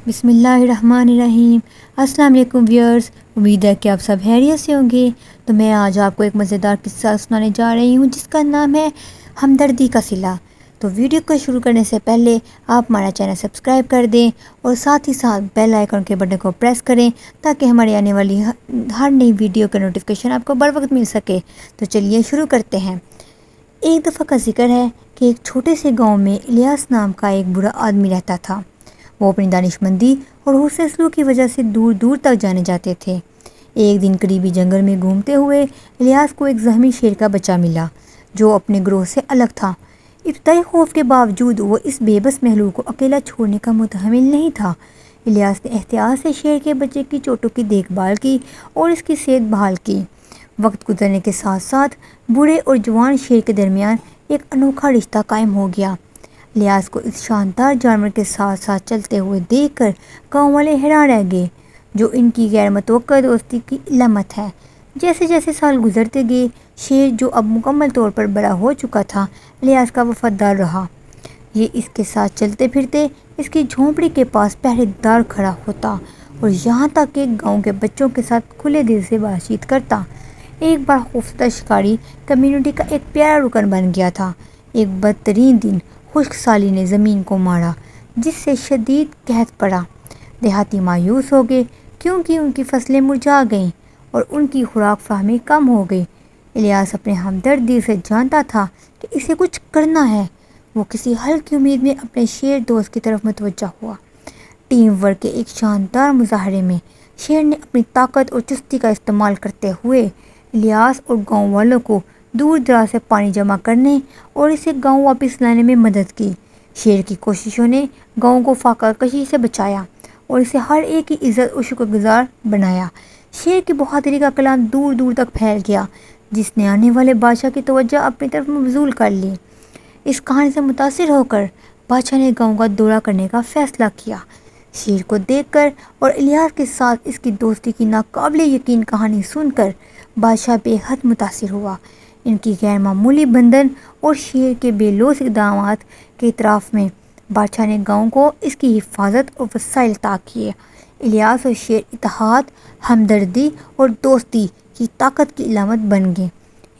بسم اللہ الرحمن الرحیم۔ السلام علیکم ویورز، امید ہے کہ آپ سب خیریت سے ہوں گے۔ تو میں آج آپ کو ایک مزیدار قصہ سنانے جا رہی ہوں جس کا نام ہے ہمدردی کا صلہ۔ تو ویڈیو کو شروع کرنے سے پہلے آپ ہمارا چینل سبسکرائب کر دیں اور ساتھ ہی ساتھ بیل آئیکن کے بٹن کو پریس کریں تاکہ ہماری آنے والی ہر نئی ویڈیو کا نوٹیفیکیشن آپ کو بر وقت مل سکے۔ تو چلیے شروع کرتے ہیں۔ ایک دفعہ کا ذکر ہے کہ ایک چھوٹے سے گاؤں میں الیاس نام کا ایک برا آدمی رہتا تھا۔ وہ اپنی دانشمندی اور حسن سلوک کی وجہ سے دور دور تک جانے جاتے تھے۔ ایک دن قریبی جنگل میں گھومتے ہوئے الیاس کو ایک زخمی شیر کا بچہ ملا جو اپنے گروہ سے الگ تھا۔ ابتدائی خوف کے باوجود وہ اس بے بس مخلوق کو اکیلا چھوڑنے کا متحمل نہیں تھا۔ الیاس نے احتیاط سے شیر کے بچے کی چوٹوں کی دیکھ بھال کی اور اس کی صحت بحال کی۔ وقت گزرنے کے ساتھ ساتھ بوڑھے اور جوان شیر کے درمیان ایک انوکھا رشتہ قائم ہو گیا۔ الیاس کو اس شاندار جانور کے ساتھ ساتھ چلتے ہوئے دیکھ کر گاؤں والے حیران رہ گئے، جو ان کی غیر متوقع دوستی کی علامت ہے۔ جیسے جیسے سال گزرتے گئے، شیر جو اب مکمل طور پر بڑا ہو چکا تھا الیاس کا وفادار رہا۔ یہ اس کے ساتھ چلتے پھرتے اس کی جھونپڑی کے پاس پہرے دار کھڑا ہوتا اور یہاں تک کہ گاؤں کے بچوں کے ساتھ کھلے دل سے بات چیت کرتا۔ ایک بار خوفزدہ شکاری کمیونٹی کا ایک پیارا رکن بن گیا تھا۔ ایک بدترین دن خشک سالی نے زمین کو مارا جس سے شدید قحط پڑا۔ دیہاتی مایوس ہو گئے کیونکہ ان کی فصلیں مرجھا گئیں اور ان کی خوراک فراہمی کم ہو گئی۔ الیاس اپنے ہمدردی سے جانتا تھا کہ اسے کچھ کرنا ہے۔ وہ کسی حل کی امید میں اپنے شیر دوست کی طرف متوجہ ہوا۔ ٹیم ورک کے ایک شاندار مظاہرے میں شیر نے اپنی طاقت اور چستی کا استعمال کرتے ہوئے الیاس اور گاؤں والوں کو دور دراز سے پانی جمع کرنے اور اسے گاؤں واپس لانے میں مدد کی۔ شیر کی کوششوں نے گاؤں کو فاقہ کشی سے بچایا اور اسے ہر ایک کی عزت اور شکر گزار بنایا۔ شیر کی بہادری کا کلام دور دور تک پھیل گیا جس نے آنے والے بادشاہ کی توجہ اپنی طرف مبذول کر لی۔ اس کہانی سے متاثر ہو کر بادشاہ نے گاؤں کا دورہ کرنے کا فیصلہ کیا۔ شیر کو دیکھ کر اور الیاس کے ساتھ اس کی دوستی کی ناقابل یقین کہانی سن کر بادشاہ بے حد متاثر ہوا۔ ان کی غیر معمولی بندن اور شیر کے بے لوث اقدامات کے اعتراف میں بادشاہ نے گاؤں کو اس کی حفاظت اور وسائل عطا کیے۔ الیاس اور شیر اتحاد، ہمدردی اور دوستی کی طاقت کی علامت بن گئے۔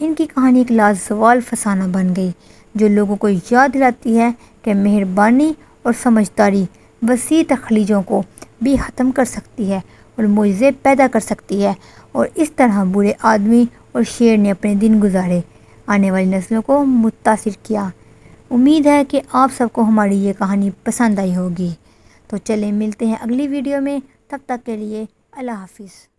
ان کی کہانی ایک لازوال فسانہ بن گئی جو لوگوں کو یاد دلاتی ہے کہ مہربانی اور سمجھداری وسیع تخلیقوں کو بھی ختم کر سکتی ہے اور معجزے پیدا کر سکتی ہے۔ اور اس طرح برے آدمی اور شیر نے اپنے دن گزارے، آنے والی نسلوں کو متاثر کیا۔ امید ہے کہ آپ سب کو ہماری یہ کہانی پسند آئی ہوگی۔ تو چلیں ملتے ہیں اگلی ویڈیو میں، تب تک کے لیے اللہ حافظ۔